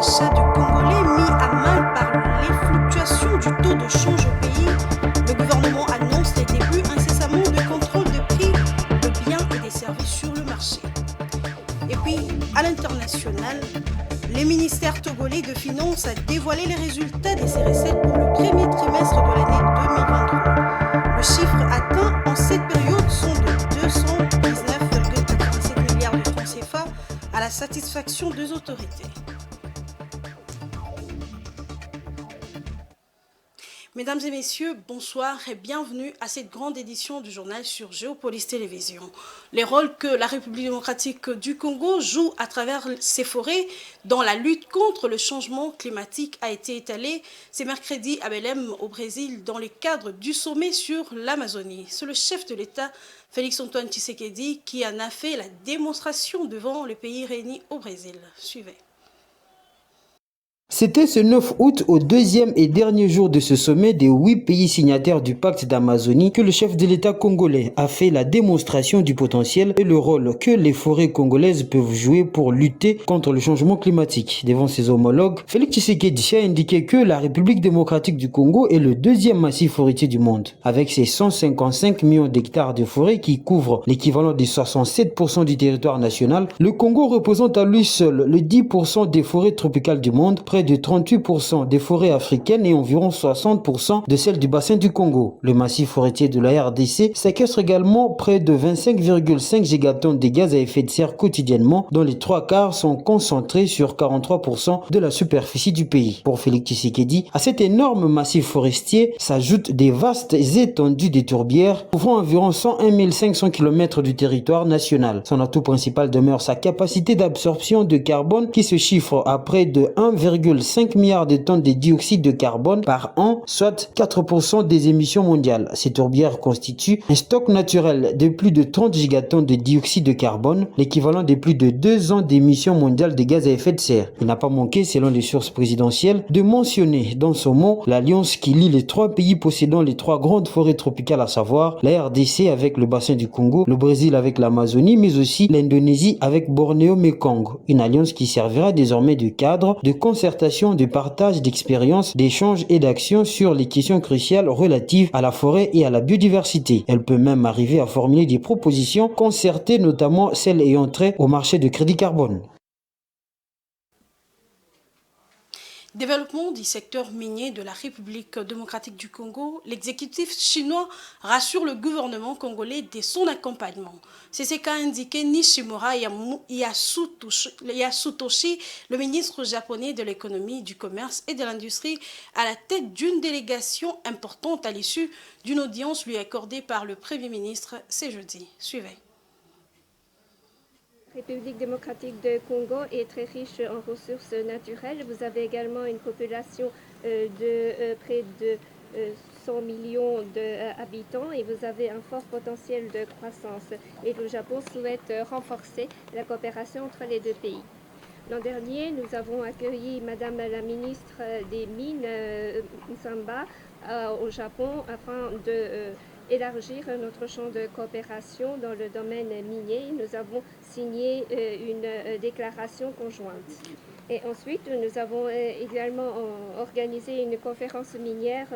d'achat du Congolais mis à mal par les fluctuations du taux de change au pays, le gouvernement annonce les débuts incessamment de contrôle de prix de biens et des services sur le marché. Et puis, à l'international, le ministère togolais de Finances a dévoilé les résultats de ses recettes pour le premier trimestre de l'année 2023. Le chiffre atteint en cette période sont de 219,87 milliards de francs CFA à la satisfaction des autorités. Mesdames et messieurs, bonsoir et bienvenue à cette grande édition du journal sur Géopolis Télévision. Les rôles que la République démocratique du Congo joue à travers ses forêts dans la lutte contre le changement climatique a été étalé ce mercredi à Belém au Brésil dans le cadre du sommet sur l'Amazonie. C'est le chef de l'État, Félix-Antoine Tshisekedi, qui en a fait la démonstration devant les pays réunis au Brésil. Suivez. C'était ce 9 août, au deuxième et dernier jour de ce sommet des 8 pays signataires du pacte d'Amazonie, que le chef de l'État congolais a fait la démonstration du potentiel et le rôle que les forêts congolaises peuvent jouer pour lutter contre le changement climatique. Devant ses homologues, Félix Tshisekedi a indiqué que la République démocratique du Congo est le deuxième massif forestier du monde. Avec ses 155 millions d'hectares de forêt qui couvrent l'équivalent de 67% du territoire national, le Congo représente à lui seul le 10% des forêts tropicales du monde, près de 38% des forêts africaines et environ 60% de celles du bassin du Congo. Le massif forestier de la RDC séquestre également près de 25,5 gigatonnes de gaz à effet de serre quotidiennement, dont les 3/4 sont concentrés sur 43% de la superficie du pays. Pour Félix Tshisekedi, à cet énorme massif forestier s'ajoutent des vastes étendues de tourbières couvrant environ 101 500 km du territoire national. Son atout principal demeure sa capacité d'absorption de carbone qui se chiffre à près de 1,5 milliards de tonnes de dioxyde de carbone par an, soit 4% des émissions mondiales. Ces tourbières constituent un stock naturel de plus de 30 gigatonnes de dioxyde de carbone, l'équivalent de plus de 2 ans d'émissions mondiales de gaz à effet de serre. Il n'a pas manqué, selon les sources présidentielles, de mentionner dans son mot l'alliance qui lie les 3 pays possédant les 3 grandes forêts tropicales, à savoir la RDC avec le bassin du Congo, le Brésil avec l'Amazonie, mais aussi l'Indonésie avec Bornéo-Mekong. Une alliance qui servira désormais de cadre de concertation, de partage d'expériences, d'échanges et d'actions sur les questions cruciales relatives à la forêt et à la biodiversité. Elle peut même arriver à formuler des propositions concertées, notamment celles ayant trait au marché de crédit carbone. Développement du secteur minier de la République démocratique du Congo, l'exécutif chinois rassure le gouvernement congolais de son accompagnement. C'est ce qu'a indiqué Nishimura Yasutoshi, le ministre japonais de l'économie, du commerce et de l'industrie, à la tête d'une délégation importante à l'issue d'une audience lui accordée par le Premier ministre ce jeudi. Suivez. La République démocratique du Congo est très riche en ressources naturelles. Vous avez également une population de près de 100 millions d'habitants et vous avez un fort potentiel de croissance. Et le Japon souhaite renforcer la coopération entre les deux pays. L'an dernier, nous avons accueilli Madame la ministre des Mines, Nsamba, au Japon afin de élargir notre champ de coopération dans le domaine minier. Nous avons signé une déclaration conjointe. Et ensuite, nous avons également organisé une conférence minière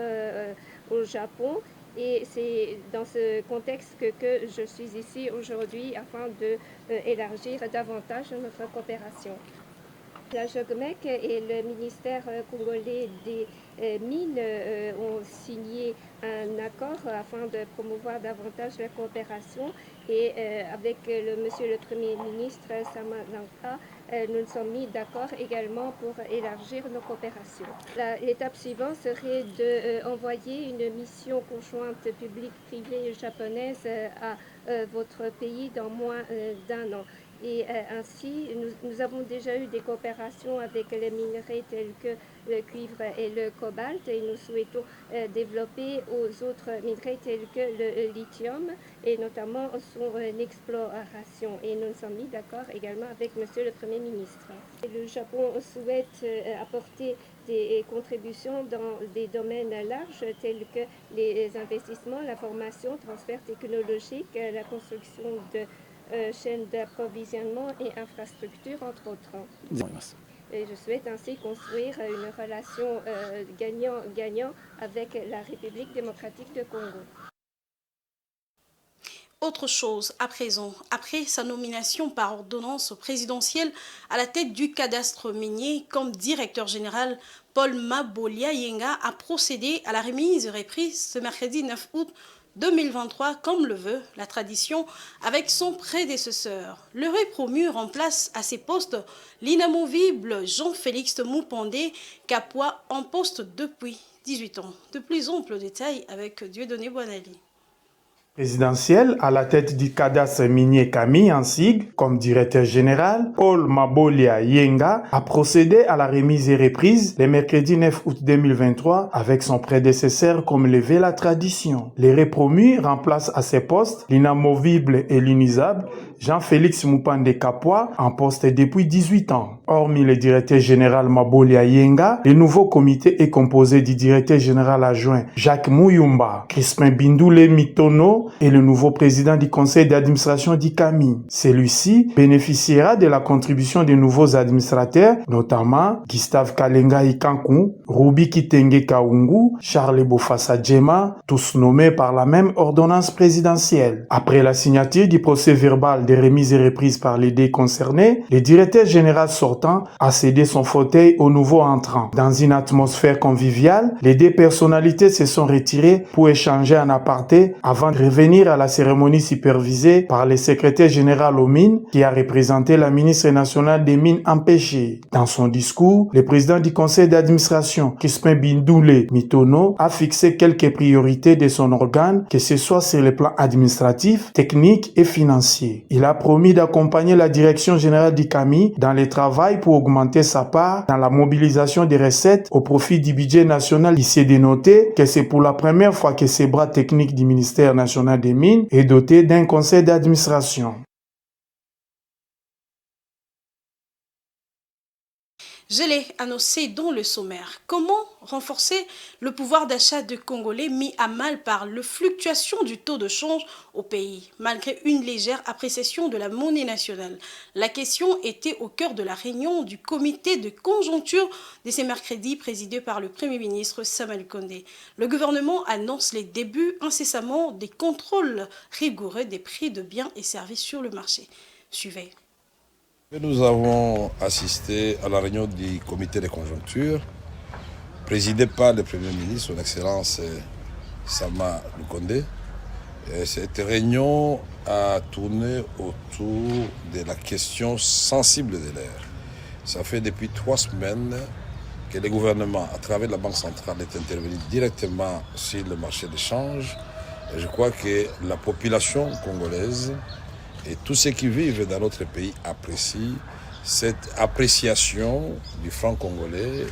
au Japon. Et c'est dans ce contexte que je suis ici aujourd'hui afin d'élargir davantage notre coopération. La JOGMEC et le ministère congolais des Mines ont signé un accord afin de promouvoir davantage la coopération et avec monsieur le Premier ministre Samalanka, nous nous sommes mis d'accord également pour élargir nos coopérations. L'étape suivante serait d'envoyer une mission conjointe publique-privée japonaise à votre pays dans moins d'un an. Et ainsi, nous avons déjà eu des coopérations avec les minerais tels que le cuivre et le cobalt et nous souhaitons développer aux autres minerais tels que le lithium et notamment son exploration. Et nous nous sommes mis d'accord également avec Monsieur le Premier ministre. Le Japon souhaite apporter des contributions dans des domaines larges tels que les investissements, la formation, transfert technologique, la construction de chaînes d'approvisionnement et infrastructures, entre autres. Et je souhaite ainsi construire une relation gagnant-gagnant avec la République démocratique du Congo. Autre chose, à présent, après sa nomination par ordonnance présidentielle à la tête du cadastre minier comme directeur général, Paul Mabolia Yenga a procédé à la remise et reprise ce mercredi 9 août 2023, comme le veut la tradition, avec son prédécesseur. Le promu remplace à ses postes l'inamovible Jean-Félix Moupandé, Kapwa en poste depuis 18 ans. De plus amples détails avec Dieudonné Boinali. Présidentielle à la tête du cadastre minier Camille en SIG comme directeur général, Paul Mabolia Yenga a procédé à la remise et reprise le mercredi 9 août 2023 avec son prédécesseur comme le veut la tradition. Les repromus remplacent à ses postes l'inamovible et l'inusable Jean-Félix Moupandé Kapwa en poste depuis 18 ans. Hormis le directeur général Mabolia Yenga, le nouveau comité est composé du directeur général adjoint Jacques Mouyumba, Crispin Bindoulé Mitono et le nouveau président du conseil d'administration d'ICAMI. Celui-ci bénéficiera de la contribution des nouveaux administrateurs, notamment Gustave Kalenga Ikankou, Ruby Kitenge Kaungu, Charles Bofassa Djema, tous nommés par la même ordonnance présidentielle. Après la signature du procès verbal des remises et reprises par les deux concernés, le directeur général sortant a cédé son fauteuil au nouveau entrant. Dans une atmosphère conviviale, les deux personnalités se sont retirées pour échanger en aparté avant de revenir à la cérémonie supervisée par le secrétaire général aux mines qui a représenté la ministre nationale des mines empêchée. Dans son discours, le président du conseil d'administration, Crispin Bindoulé Mitono, a fixé quelques priorités de son organe, que ce soit sur le plan administratif, technique et financier. Il a promis d'accompagner la direction générale d'ICAMI dans le travail pour augmenter sa part dans la mobilisation des recettes au profit du budget national. Il s'est dénoté que c'est pour la première fois que ces bras techniques du ministère national des Mines est doté d'un conseil d'administration. Je l'ai annoncé dans le sommaire. Comment renforcer le pouvoir d'achat des Congolais mis à mal par la fluctuation du taux de change au pays, malgré une légère appréciation de la monnaie nationale? La question était au cœur de la réunion du comité de conjoncture de ce mercredi présidé par le Premier ministre Sama Lukonde. Le gouvernement annonce les débuts incessamment des contrôles rigoureux des prix de biens et services sur le marché. Suivez. Nous avons assisté à la réunion du comité de conjoncture présidé par le Premier ministre, son Excellence Sama Lukonde. Cette réunion a tourné autour de la question sensible de l'ère. Ça fait depuis 3 semaines que le gouvernement, à travers la Banque centrale, est intervenu directement sur le marché de change. Et je crois que la population congolaise et tous ceux qui vivent dans notre pays apprécient cette appréciation du franc congolais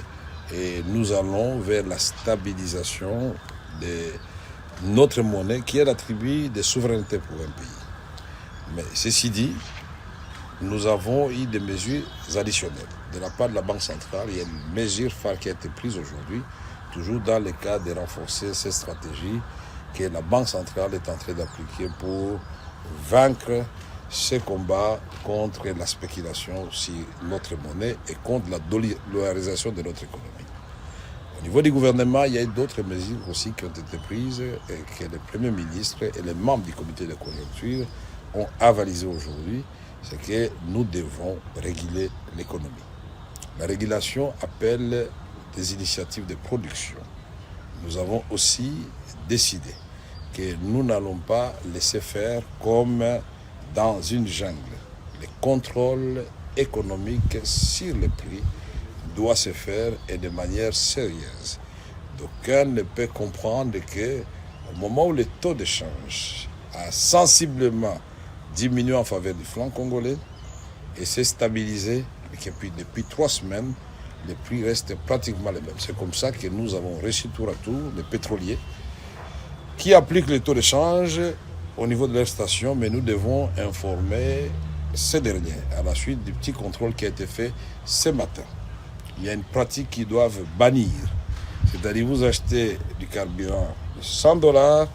et nous allons vers la stabilisation de notre monnaie qui est l'attribut de souveraineté pour un pays. Mais ceci dit, nous avons eu des mesures additionnelles. De la part de la Banque centrale, il y a une mesure phare qui a été prise aujourd'hui, toujours dans le cadre de renforcer cette stratégie que la Banque centrale est en train d'appliquer pour vaincre ce combat contre la spéculation sur notre monnaie et contre la dollarisation de notre économie. Au niveau du gouvernement, il y a d'autres mesures aussi qui ont été prises et que le Premier ministre et les membres du comité de conjoncture ont avalisé aujourd'hui, c'est que nous devons réguler l'économie. La régulation appelle des initiatives de production. Nous avons aussi décidé que nous n'allons pas laisser faire comme dans une jungle. Le contrôle économique sur les prix doit se faire et de manière sérieuse. D'aucuns ne peuvent comprendre qu'au moment où le taux de change a sensiblement diminué en faveur du franc congolais et s'est stabilisé, et que depuis 3 semaines, les prix restent pratiquement les mêmes. C'est comme ça que nous avons reçu tour à tour les pétroliers qui appliquent le taux de change au niveau de leur station, mais nous devons informer ces derniers à la suite du petit contrôle qui a été fait ce matin. Il y a une pratique qu'ils doivent bannir, c'est-à-dire vous achetez du carburant de $100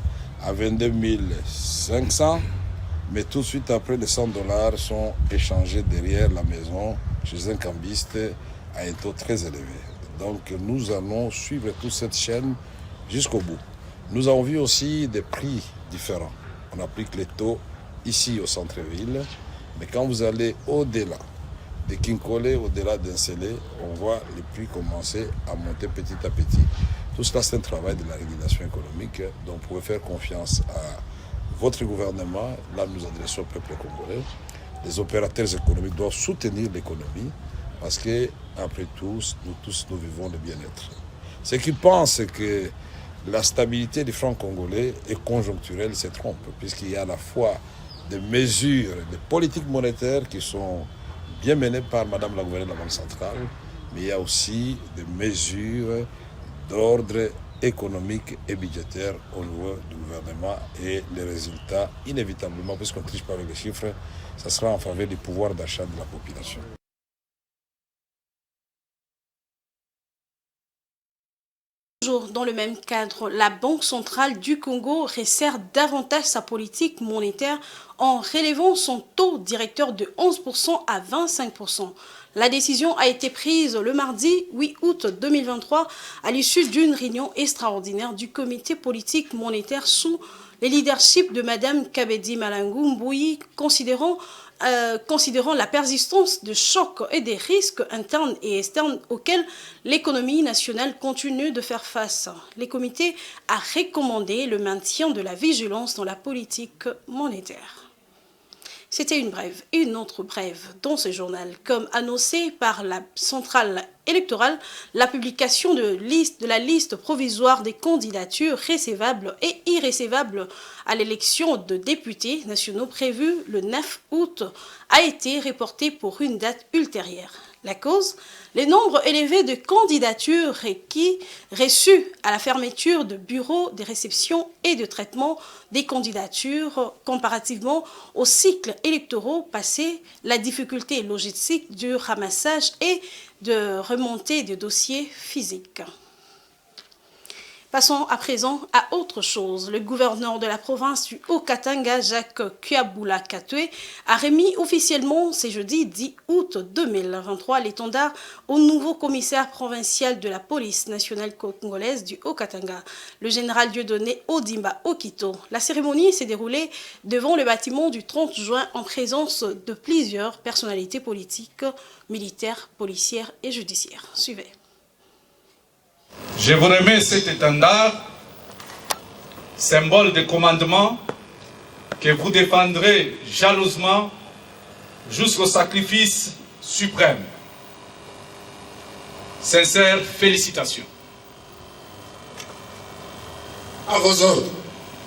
à 22 500, mais tout de suite après les $100 sont échangés derrière la maison chez un cambiste à un taux très élevé. Donc nous allons suivre toute cette chaîne jusqu'au bout. Nous avons vu aussi des prix différents. On applique les taux ici au centre-ville, mais quand vous allez au-delà de Kinkole, au-delà d'Ensele, on voit les prix commencer à monter petit à petit. Tout cela, c'est un travail de la régulation économique, donc vous pouvez faire confiance à votre gouvernement. Là, nous adressons au peuple congolais. Les opérateurs économiques doivent soutenir l'économie parce que, après tout, nous vivons le bien-être. Ceux qui pensent que la stabilité du franc congolais est conjoncturelle se trompent, puisqu'il y a à la fois des mesures de politique monétaire qui sont bien menées par Madame la gouverneure de la Banque centrale, mais il y a aussi des mesures d'ordre économique et budgétaire au niveau du gouvernement, et les résultats, inévitablement, puisqu'on ne triche pas avec les chiffres, ça sera en faveur du pouvoir d'achat de la population. Toujours dans le même cadre, la Banque centrale du Congo resserre davantage sa politique monétaire en relevant son taux directeur de 11% à 25%. La décision a été prise le mardi 8 août 2023 à l'issue d'une réunion extraordinaire du comité politique monétaire sous le leadership de Mme Kabedi Malangou Mbouyi, considérant la persistance de chocs et des risques internes et externes auxquels l'économie nationale continue de faire face. Le comité a recommandé le maintien de la vigilance dans la politique monétaire. C'était une brève et une autre brève dans ce journal. Comme annoncé par la centrale électorale, la publication de la liste provisoire des candidatures recevables et irrecevables à l'élection de députés nationaux prévue le 9 août a été reportée pour une date ultérieure. La cause, le nombre élevé de candidatures reçues à la fermeture de bureaux de réception et de traitement des candidatures comparativement aux cycles électoraux passés, la difficulté logistique du ramassage et de remontée des dossiers physiques. Passons à présent à autre chose. Le gouverneur de la province du Haut-Katanga, Jacques Kiabula Katwe, a remis officiellement ce jeudi 10 août 2023 l'étendard au nouveau commissaire provincial de la police nationale congolaise du Haut-Katanga, le général Dieudonné Odimba Okito. La cérémonie s'est déroulée devant le bâtiment du 30 juin en présence de plusieurs personnalités politiques, militaires, policières et judiciaires. Suivez. Je vous remets cet étendard, symbole de commandement, que vous défendrez jalousement jusqu'au sacrifice suprême. Sincères félicitations. À vos ordres.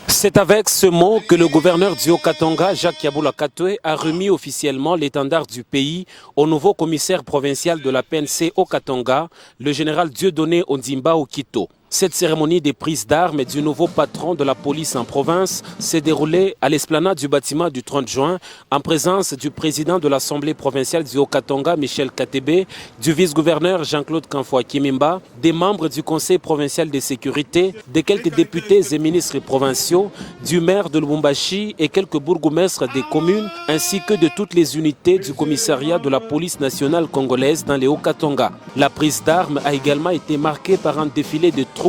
C'est avec ce mot que le gouverneur du Haut-Katanga, Jacques Kiabula Katwe, a remis officiellement l'étendard du pays au nouveau commissaire provincial de la PNC Haut-Katanga, le général Dieudonné Odimba Okito. Cette cérémonie des prises d'armes du nouveau patron de la police en province s'est déroulée à l'esplanade du bâtiment du 30 juin en présence du président de l'Assemblée provinciale du Haut-Katanga, Michel Katebe, du vice-gouverneur Jean-Claude Kanfoua Kimimba, des membres du Conseil provincial de sécurité, de quelques députés et ministres provinciaux, du maire de Lubumbashi et quelques bourgmestres des communes, ainsi que de toutes les unités du commissariat de la police nationale congolaise dans les Haut-Katanga. La prise d'armes a également été marquée par un défilé de troupes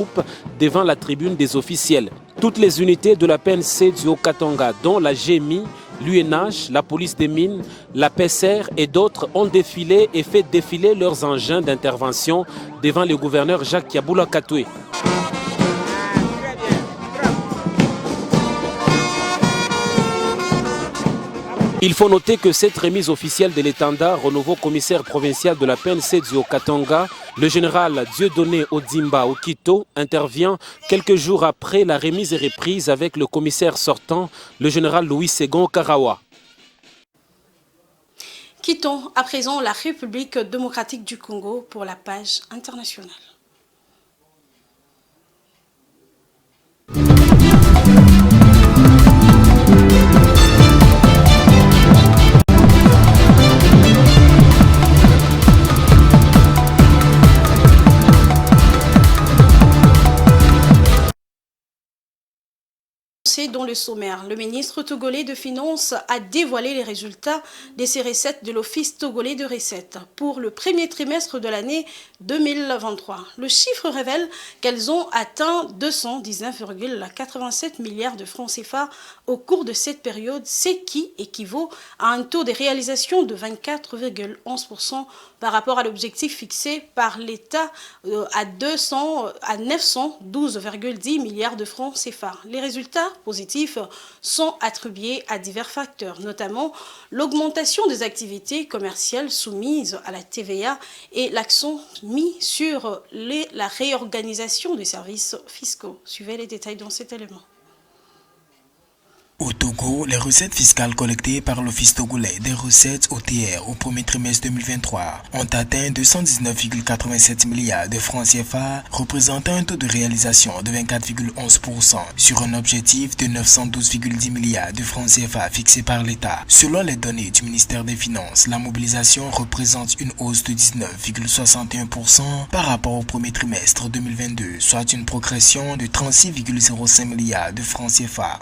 devant la tribune des officiels. Toutes les unités de la PNC du Haut-Katanga, dont la GMI, l'UNH, la police des mines, la PSR et d'autres ont défilé et fait défiler leurs engins d'intervention devant le gouverneur Jacques Kiabula Katwe. Il faut noter que cette remise officielle de l'étendard au nouveau commissaire provincial de la PNC du Haut-Katanga, le général Dieudonné Odimba Okito, intervient quelques jours après la remise et reprise avec le commissaire sortant, le général Louis Ségon Karawa. Quittons à présent la République démocratique du Congo pour la page internationale. titré dans le sommaire. Le ministre togolais de Finances a dévoilé les résultats de ces recettes de l'Office togolais de recettes pour le premier trimestre de l'année 2023. Le chiffre révèle qu'elles ont atteint 219,87 milliards de francs CFA au cours de cette période, ce qui équivaut à un taux de réalisation de 24,11% par rapport à l'objectif fixé par l'État à 912,10 milliards de francs CFA. Les résultats positifs sont attribués à divers facteurs, notamment l'augmentation des activités commerciales soumises à la TVA et l'accent mis sur la réorganisation des services fiscaux. Suivez les détails dans cet élément. Au Togo, les recettes fiscales collectées par l'Office togolais des recettes OTR au premier trimestre 2023 ont atteint 219,87 milliards de francs CFA, représentant un taux de réalisation de 24,11% sur un objectif de 912,10 milliards de francs CFA fixé par l'État. Selon les données du ministère des Finances, la mobilisation représente une hausse de 19,61% par rapport au premier trimestre 2022, soit une progression de 36,05 milliards de francs CFA.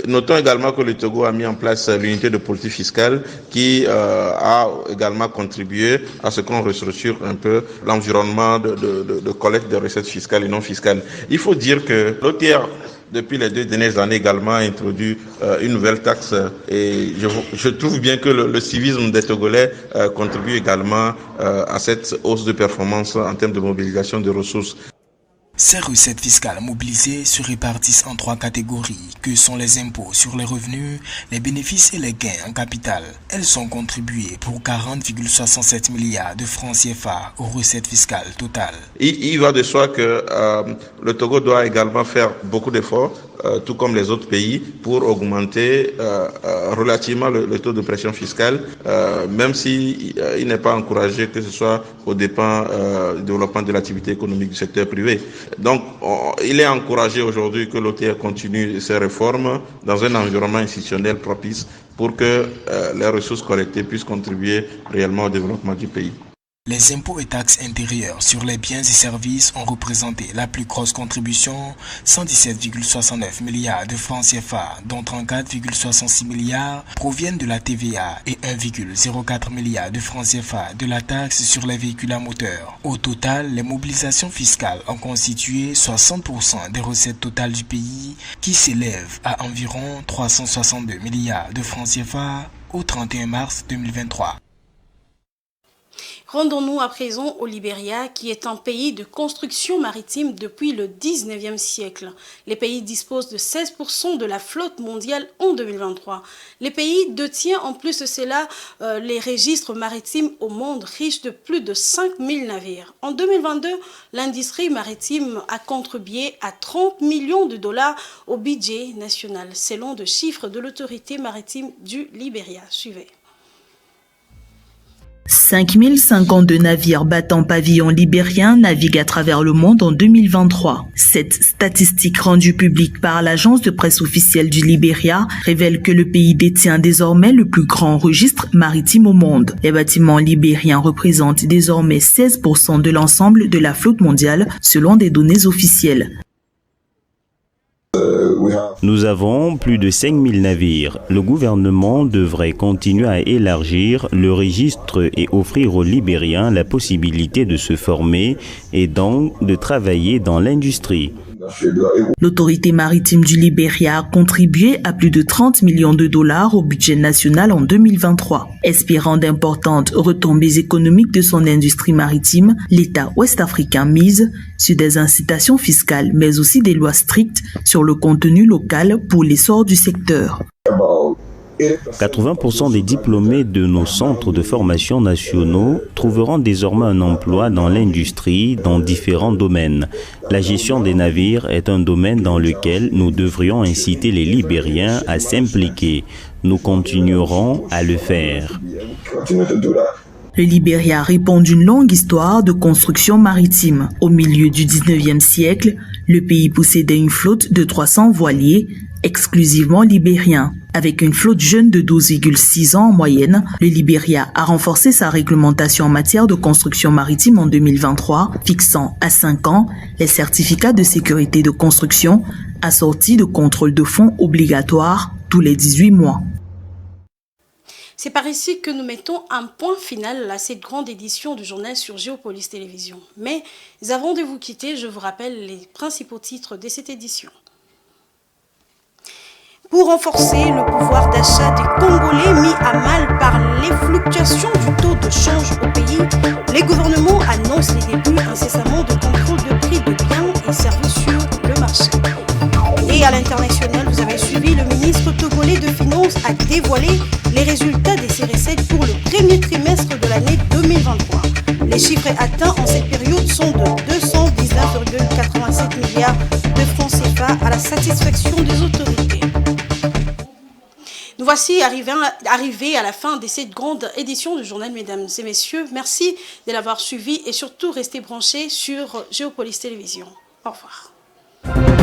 Notons également que le Togo a mis en place l'unité de politique fiscale qui a également contribué à ce qu'on restructure un peu l'environnement de collecte des recettes fiscales et non fiscales. Il faut dire que l'OTR, depuis les 2 dernières années également, a introduit une nouvelle taxe et je trouve bien que le civisme des Togolais contribue également à cette hausse de performance en termes de mobilisation de ressources. Ces recettes fiscales mobilisées se répartissent en 3 catégories, que sont les impôts sur les revenus, les bénéfices et les gains en capital. Elles sont contribuées pour 40,67 milliards de francs CFA aux recettes fiscales totales. Il va de soi que le Togo doit également faire beaucoup d'efforts, tout comme les autres pays, pour augmenter relativement le taux de pression fiscale, même si il n'est pas encouragé que ce soit aux dépens du développement de l'activité économique du secteur privé. Donc, il est encouragé aujourd'hui que l'OTR continue ses réformes dans un environnement institutionnel propice pour que les ressources collectées puissent contribuer réellement au développement du pays. Les impôts et taxes intérieures sur les biens et services ont représenté la plus grosse contribution, 117,69 milliards de francs CFA, dont 34,66 milliards proviennent de la TVA et 1,04 milliard de francs CFA de la taxe sur les véhicules à moteur. Au total, les mobilisations fiscales ont constitué 60% des recettes totales du pays, qui s'élèvent à environ 362 milliards de francs CFA au 31 mars 2023. Rendons-nous à présent au Libéria, qui est un pays de construction maritime depuis le 19e siècle. Les pays disposent de 16% de la flotte mondiale en 2023. Les pays détient en plus de cela les registres maritimes au monde riche de plus de 5000 navires. En 2022, l'industrie maritime a contribué à 30 millions de dollars au budget national, selon des chiffres de l'autorité maritime du Libéria. Suivez. 5052 navires battant pavillon libérien naviguent à travers le monde en 2023. Cette statistique rendue publique par l'agence de presse officielle du Libéria révèle que le pays détient désormais le plus grand registre maritime au monde. Les bâtiments libériens représentent désormais 16% de l'ensemble de la flotte mondiale selon des données officielles. Nous avons plus de 5000 navires. Le gouvernement devrait continuer à élargir le registre et offrir aux Libériens la possibilité de se former et donc de travailler dans l'industrie. L'autorité maritime du Libéria a contribué à plus de 30 millions de dollars au budget national en 2023. Espérant d'importantes retombées économiques de son industrie maritime, l'État ouest-africain mise sur des incitations fiscales, mais aussi des lois strictes sur le contenu local pour l'essor du secteur. 80% des diplômés de nos centres de formation nationaux trouveront désormais un emploi dans l'industrie dans différents domaines. La gestion des navires est un domaine dans lequel nous devrions inciter les Libériens à s'impliquer. Nous continuerons à le faire. Le Libéria répond d'une longue histoire de construction maritime. Au milieu du 19e siècle, le pays possédait une flotte de 300 voiliers, exclusivement libériens. Avec une flotte jeune de 12,6 ans en moyenne, le Libéria a renforcé sa réglementation en matière de construction maritime en 2023, fixant à 5 ans les certificats de sécurité de construction assorti de contrôles de fonds obligatoires tous les 18 mois. C'est par ici que nous mettons un point final à cette grande édition du journal sur Géopolis Télévision. Mais avant de vous quitter, je vous rappelle les principaux titres de cette édition. Pour renforcer le pouvoir d'achat des Congolais mis à mal par les fluctuations du taux de change au pays, les gouvernements annoncent les débuts incessamment de contrôle de prix de biens et services sur le marché. Et à l'international, vous avez suivi, le ministre togolais de Finances a dévoilé les résultats de ses recettes pour le premier trimestre de l'année 2023. Les chiffres atteints en cette période sont de 219,87 milliards de francs CFA à la satisfaction des autorités. Nous voici arrivés à la fin de cette grande édition du journal, mesdames et messieurs. Merci de l'avoir suivi et surtout restez branchés sur Géopolis Télévision. Au revoir.